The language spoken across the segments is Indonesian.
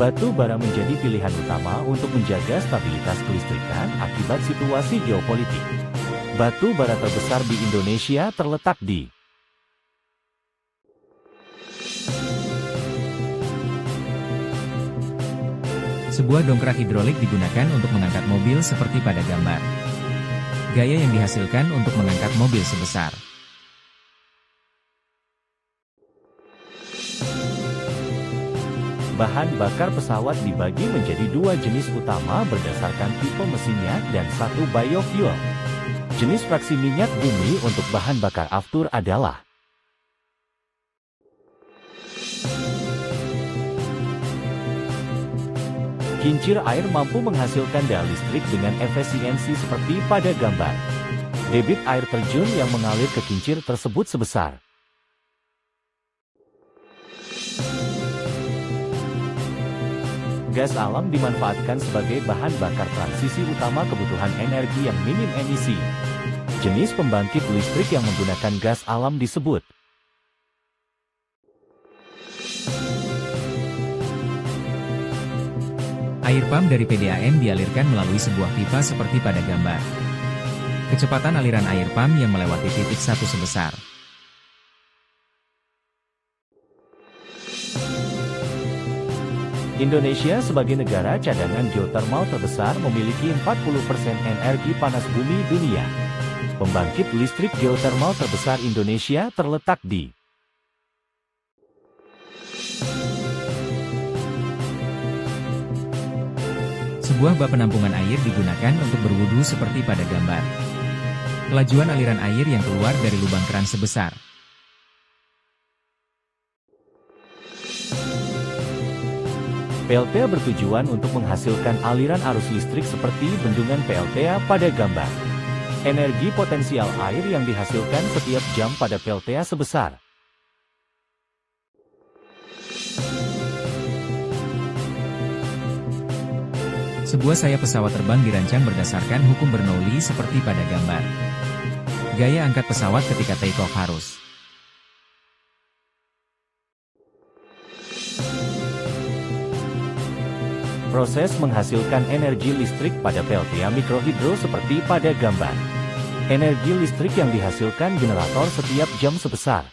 Batu bara menjadi pilihan utama untuk menjaga stabilitas kelistrikan akibat situasi geopolitik. Batu bara terbesar di Indonesia terletak di sebuah dongkrak hidrolik digunakan untuk mengangkat mobil seperti pada gambar. Gaya yang dihasilkan untuk mengangkat mobil sebesar bahan bakar pesawat dibagi menjadi dua jenis utama berdasarkan tipe mesinnya dan satu biofuel. Jenis fraksi minyak bumi untuk bahan bakar aftur adalah kincir air mampu menghasilkan daya listrik dengan efisiensi seperti pada gambar. Debit air terjun yang mengalir ke kincir tersebut sebesar gas alam dimanfaatkan sebagai bahan bakar transisi utama kebutuhan energi yang minim emisi. Jenis pembangkit listrik yang menggunakan gas alam disebut air pump dari PDAM dialirkan melalui sebuah pipa seperti pada gambar. Kecepatan aliran air pump yang melewati titik satu sebesar Indonesia sebagai negara cadangan geotermal terbesar memiliki 40% energi panas bumi dunia. Pembangkit listrik geotermal terbesar Indonesia terletak di sebuah bak penampungan air digunakan untuk berwudu seperti pada gambar. Kelajuan aliran air yang keluar dari lubang keran sebesar PLTA bertujuan untuk menghasilkan aliran arus listrik seperti bendungan PLTA pada gambar. Energi potensial air yang dihasilkan setiap jam pada PLTA sebesar sebuah sayap pesawat terbang dirancang berdasarkan hukum Bernoulli seperti pada gambar. Gaya angkat pesawat ketika take-off harus proses menghasilkan energi listrik pada PLTA mikrohidro seperti pada gambar. Energi listrik yang dihasilkan generator setiap jam sebesar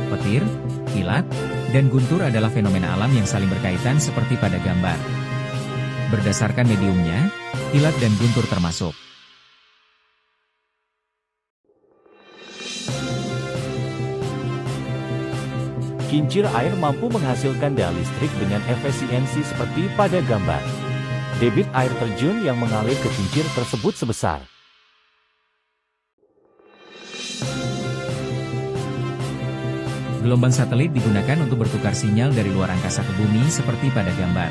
petir, kilat, dan guntur adalah fenomena alam yang saling berkaitan seperti pada gambar. Berdasarkan mediumnya, kilat dan guntur termasuk kincir air mampu menghasilkan daya listrik dengan efisiensi seperti pada gambar. Debit air terjun yang mengalir ke kincir tersebut sebesar gelombang satelit digunakan untuk bertukar sinyal dari luar angkasa ke bumi seperti pada gambar.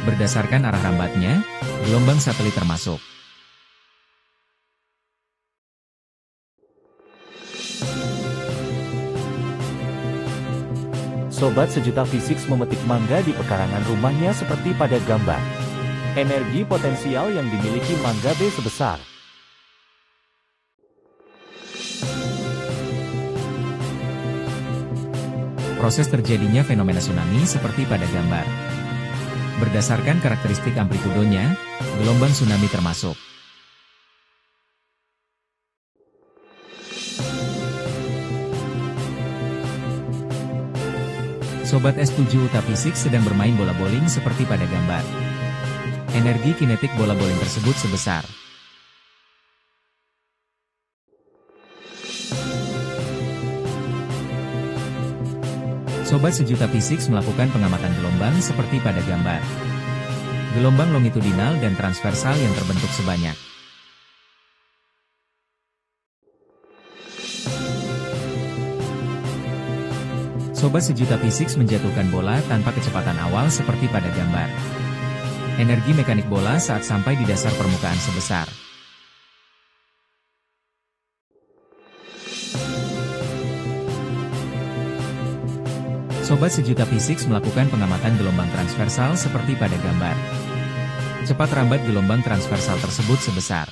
Berdasarkan arah rambatnya, gelombang satelit termasuk Sobat Sejuta Fisik memetik mangga di pekarangan rumahnya seperti pada gambar. Energi potensial yang dimiliki mangga B sebesar proses terjadinya fenomena tsunami seperti pada gambar. Berdasarkan karakteristik amplitudonya, gelombang tsunami termasuk Sobat S7 Uta Fisik sedang bermain bola bowling seperti pada gambar. Energi kinetik bola bowling tersebut sebesar Sobat Sejuta Fisik melakukan pengamatan gelombang seperti pada gambar. Gelombang longitudinal dan transversal yang terbentuk sebanyak Sobat Sejuta Fisik menjatuhkan bola tanpa kecepatan awal seperti pada gambar. Energi mekanik bola saat sampai di dasar permukaan sebesar Sobat Sejuta Fisik melakukan pengamatan gelombang transversal seperti pada gambar. Cepat rambat gelombang transversal tersebut sebesar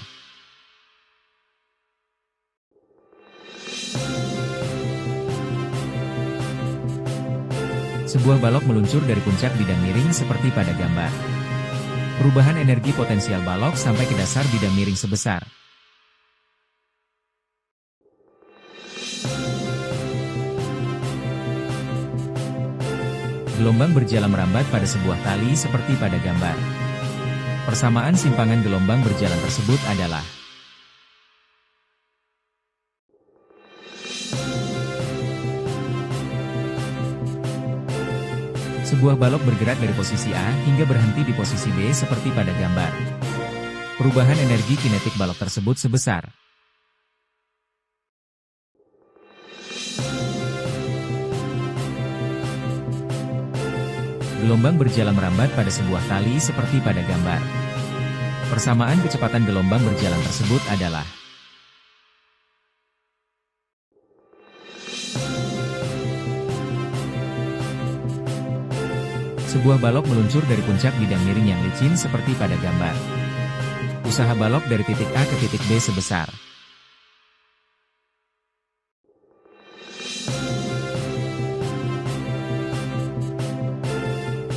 Sebuah balok meluncur dari puncak bidang miring seperti pada gambar. Perubahan energi potensial balok sampai ke dasar bidang miring sebesar. Gelombang berjalan merambat pada sebuah tali seperti pada gambar. Persamaan simpangan gelombang berjalan tersebut adalah sebuah balok bergerak dari posisi A hingga berhenti di posisi B seperti pada gambar. Perubahan energi kinetik balok tersebut sebesar gelombang berjalan merambat pada sebuah tali seperti pada gambar. Persamaan kecepatan gelombang berjalan tersebut adalah sebuah balok meluncur dari puncak bidang miring yang licin seperti pada gambar. Usaha balok dari titik A ke titik B sebesar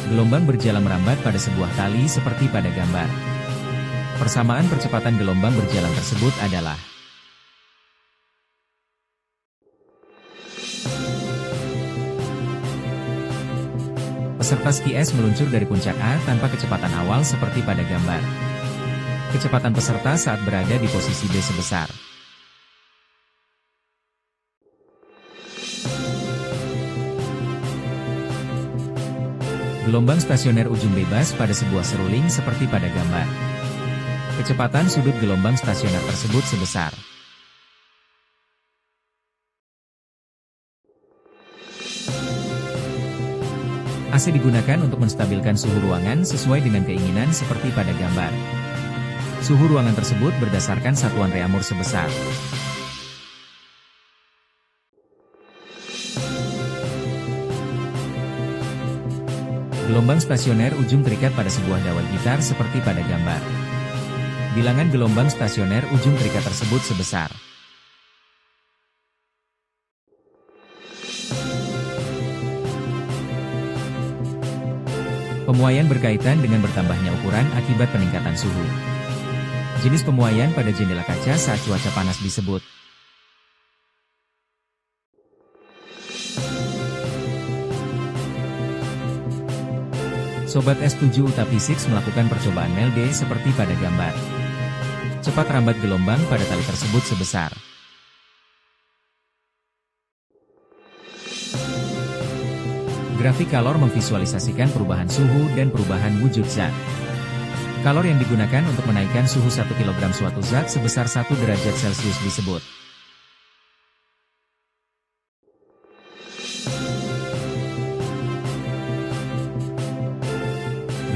gelombang berjalan merambat pada sebuah tali seperti pada gambar. Persamaan percepatan gelombang berjalan tersebut adalah peserta ski es meluncur dari puncak A tanpa kecepatan awal seperti pada gambar. Kecepatan peserta saat berada di posisi B sebesar gelombang stasioner ujung bebas pada sebuah seruling seperti pada gambar. Kecepatan sudut gelombang stasioner tersebut sebesar AC digunakan untuk menstabilkan suhu ruangan sesuai dengan keinginan seperti pada gambar. Suhu ruangan tersebut berdasarkan satuan Reaumur sebesar gelombang stasioner ujung terikat pada sebuah dawai gitar seperti pada gambar. Bilangan gelombang stasioner ujung terikat tersebut sebesar pemuaian berkaitan dengan bertambahnya ukuran akibat peningkatan suhu. Jenis pemuaian pada jendela kaca saat cuaca panas disebut Sobat S7 Utaphysics melakukan percobaan melde seperti pada gambar. Cepat rambat gelombang pada tali tersebut sebesar grafik kalor memvisualisasikan perubahan suhu dan perubahan wujud zat. Kalor yang digunakan untuk menaikkan suhu 1 kg suatu zat sebesar 1 derajat Celcius disebut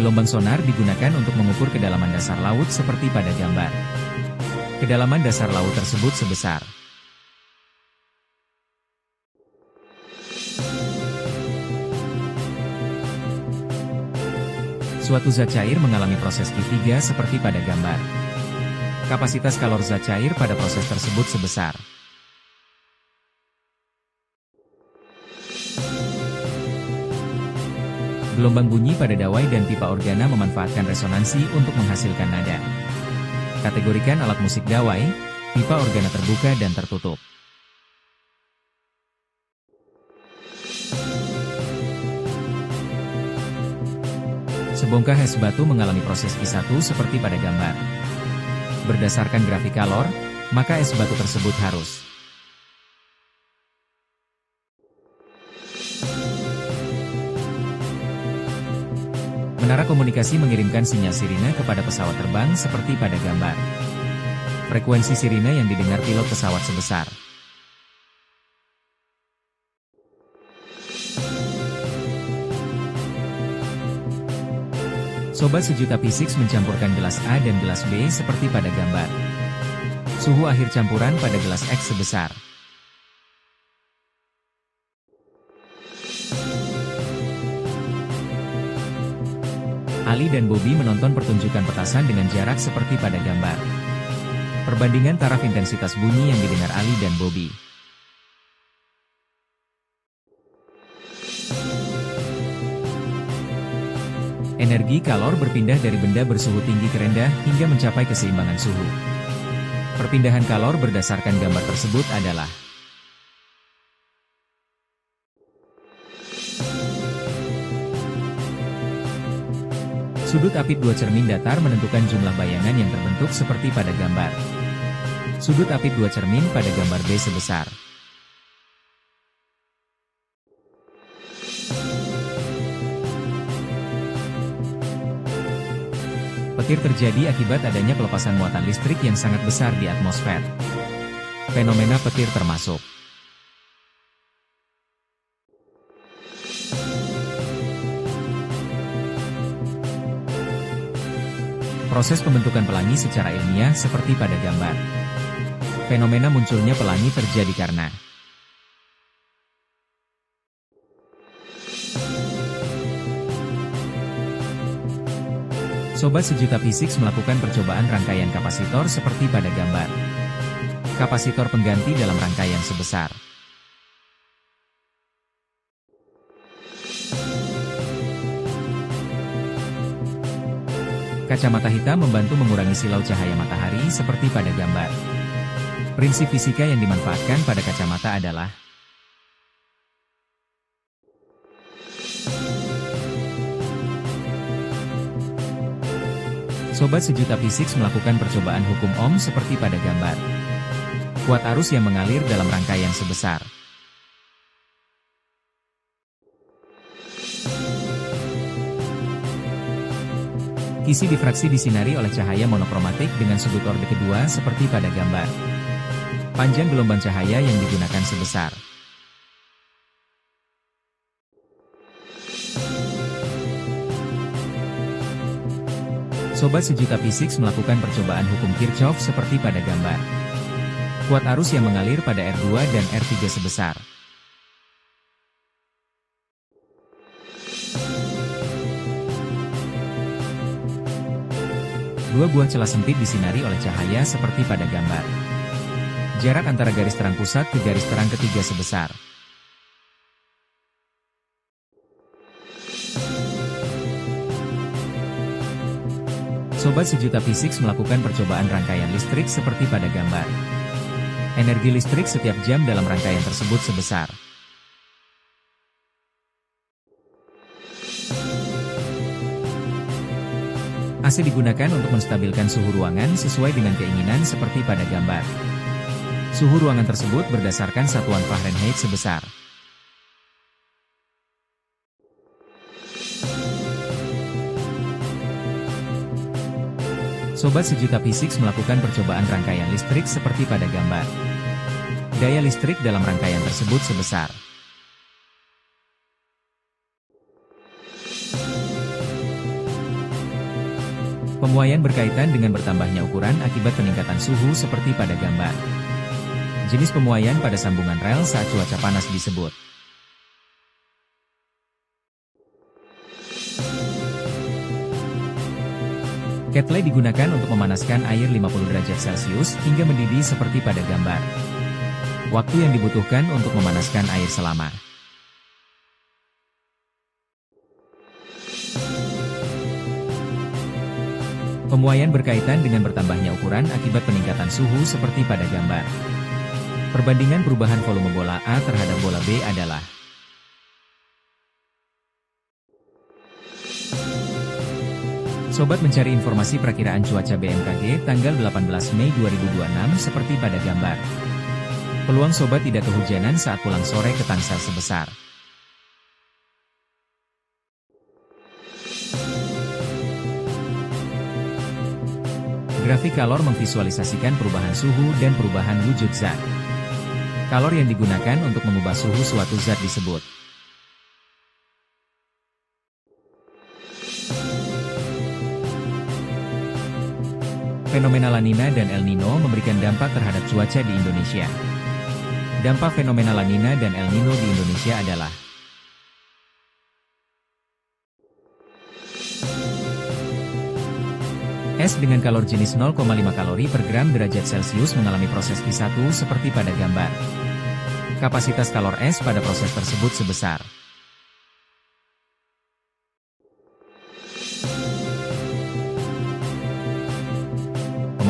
gelombang sonar digunakan untuk mengukur kedalaman dasar laut seperti pada gambar. Kedalaman dasar laut tersebut sebesar suatu zat cair mengalami proses Q3 seperti pada gambar. Kapasitas kalor zat cair pada proses tersebut sebesar gelombang bunyi pada dawai dan pipa organa memanfaatkan resonansi untuk menghasilkan nada. Kategorikan alat musik dawai, pipa organa terbuka dan tertutup. Sebongkah es batu mengalami proses Q1 seperti pada gambar. Berdasarkan grafik kalor, maka es batu tersebut harus menara komunikasi mengirimkan sinyal sirine kepada pesawat terbang seperti pada gambar. Frekuensi sirine yang didengar pilot pesawat sebesar Sobat Sejuta Physics mencampurkan gelas A dan gelas B seperti pada gambar. Suhu akhir campuran pada gelas X sebesar Ali dan Bobby menonton pertunjukan petasan dengan jarak seperti pada gambar. Perbandingan taraf intensitas bunyi yang didengar Ali dan Bobby. Energi kalor berpindah dari benda bersuhu tinggi ke rendah hingga mencapai keseimbangan suhu. Perpindahan kalor berdasarkan gambar tersebut adalah sudut apit dua cermin datar menentukan jumlah bayangan yang terbentuk seperti pada gambar. Sudut apit dua cermin pada gambar B sebesar petir terjadi akibat adanya pelepasan muatan listrik yang sangat besar di atmosfer. Fenomena petir termasuk proses pembentukan pelangi secara ilmiah seperti pada gambar. Fenomena munculnya pelangi terjadi karena Sobat Sejuta Physics melakukan percobaan rangkaian kapasitor seperti pada gambar. Kapasitor pengganti dalam rangkaian sebesar kacamata hitam membantu mengurangi silau cahaya matahari seperti pada gambar. Prinsip fisika yang dimanfaatkan pada kacamata adalah Sobat Sejuta Physics melakukan percobaan hukum Ohm seperti pada gambar. Kuat arus yang mengalir dalam rangkaian sebesar kisi difraksi disinari oleh cahaya monokromatik dengan sudut orde kedua seperti pada gambar. Panjang gelombang cahaya yang digunakan sebesar Sobat Sejuta Physics melakukan percobaan hukum Kirchhoff seperti pada gambar. Kuat arus yang mengalir pada R2 dan R3 sebesar dua buah celah sempit disinari oleh cahaya seperti pada gambar. Jarak antara garis terang pusat ke garis terang ketiga sebesar Sobat Sejuta Physics melakukan percobaan rangkaian listrik seperti pada gambar. Energi listrik setiap jam dalam rangkaian tersebut sebesar AC digunakan untuk menstabilkan suhu ruangan sesuai dengan keinginan seperti pada gambar. Suhu ruangan tersebut berdasarkan satuan Fahrenheit sebesar Sobat Sejuta Physics melakukan percobaan rangkaian listrik seperti pada gambar. Daya listrik dalam rangkaian tersebut sebesar Pemuaian berkaitan dengan bertambahnya ukuran akibat peningkatan suhu seperti pada gambar. Jenis pemuaian pada sambungan rel saat cuaca panas disebut Kettle digunakan untuk memanaskan air 50 derajat Celcius hingga mendidih seperti pada gambar. Waktu yang dibutuhkan untuk memanaskan air selama Pemuaian berkaitan dengan bertambahnya ukuran akibat peningkatan suhu seperti pada gambar. Perbandingan perubahan volume bola A terhadap bola B adalah Sobat mencari informasi perakiraan cuaca BMKG tanggal 18 Mei 2026 seperti pada gambar. Peluang sobat tidak kehujanan saat pulang sore ke Tangsel sebesar Grafik kalor memvisualisasikan perubahan suhu dan perubahan wujud zat. Kalor yang digunakan untuk mengubah suhu suatu zat disebut fenomena La Nina dan El Nino memberikan dampak terhadap cuaca di Indonesia. Dampak fenomena La Nina dan El Nino di Indonesia adalah es dengan kalor jenis 0,5 kalori per gram derajat Celcius mengalami proses P1 seperti pada gambar. Kapasitas kalor es pada proses tersebut sebesar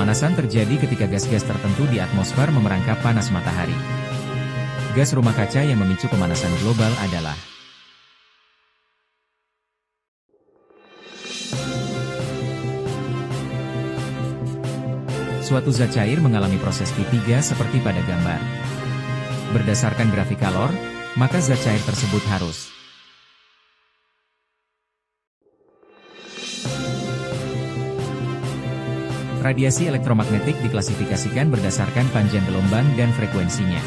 Pemanasan terjadi ketika gas-gas tertentu di atmosfer memerangkap panas matahari. Gas rumah kaca yang memicu pemanasan global adalah suatu zat cair mengalami proses P3 seperti pada gambar. Berdasarkan grafik kalor, maka zat cair tersebut harus radiasi elektromagnetik diklasifikasikan berdasarkan panjang gelombang dan frekuensinya.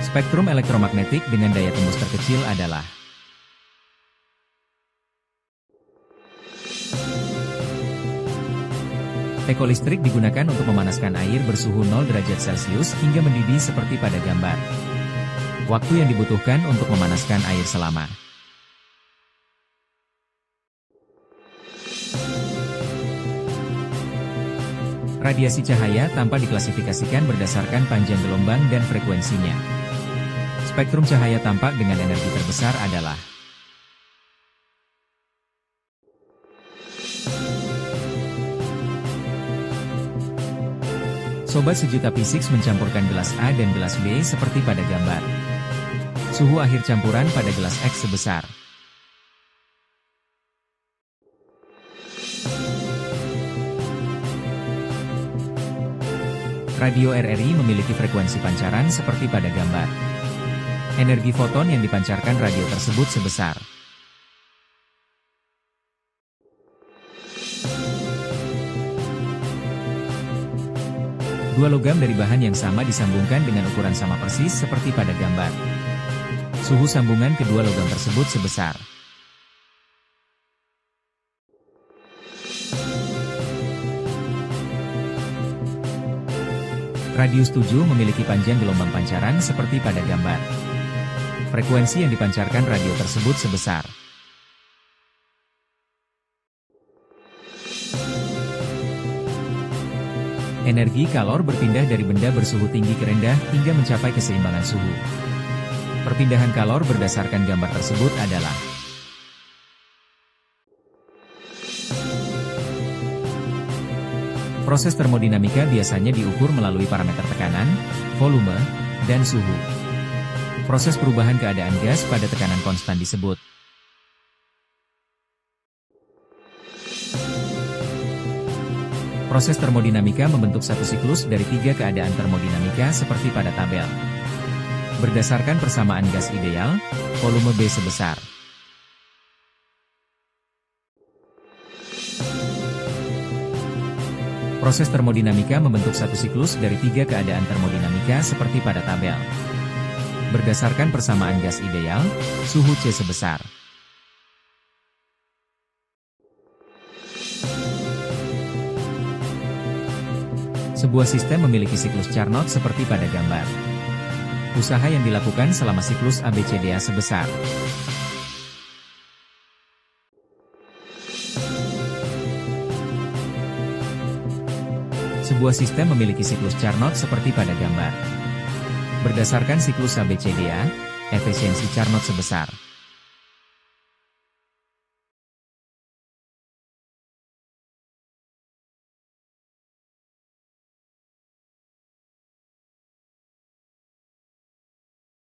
Spektrum elektromagnetik dengan daya tembus terkecil adalah teko listrik digunakan untuk memanaskan air bersuhu 0 derajat Celcius hingga mendidih seperti pada gambar. Waktu yang dibutuhkan untuk memanaskan air selama radiasi cahaya tanpa diklasifikasikan berdasarkan panjang gelombang dan frekuensinya. Spektrum cahaya tampak dengan energi terbesar adalah Sobat Sejuta P6 mencampurkan gelas A dan gelas B seperti pada gambar. Suhu akhir campuran pada gelas X sebesar Radio RRI memiliki frekuensi pancaran seperti pada gambar. Energi foton yang dipancarkan radio tersebut sebesar dua logam dari bahan yang sama disambungkan dengan ukuran sama persis seperti pada gambar. Suhu sambungan kedua logam tersebut sebesar Radius 7 memiliki panjang gelombang pancaran seperti pada gambar. Frekuensi yang dipancarkan radio tersebut sebesar energi kalor berpindah dari benda bersuhu tinggi ke rendah hingga mencapai keseimbangan suhu. Perpindahan kalor berdasarkan gambar tersebut adalah proses termodinamika biasanya diukur melalui parameter tekanan, volume, dan suhu. Proses perubahan keadaan gas pada tekanan konstan disebut proses termodinamika membentuk satu siklus dari 3 keadaan termodinamika seperti pada tabel. Berdasarkan persamaan gas ideal, volume B sebesar proses termodinamika membentuk satu siklus dari 3 keadaan termodinamika seperti pada tabel. Berdasarkan persamaan gas ideal, suhu C sebesar sebuah sistem memiliki siklus Carnot seperti pada gambar. Usaha yang dilakukan selama siklus ABCDA sebesar sebuah sistem memiliki siklus Carnot seperti pada gambar. Berdasarkan siklus ABCDA, efisiensi Carnot sebesar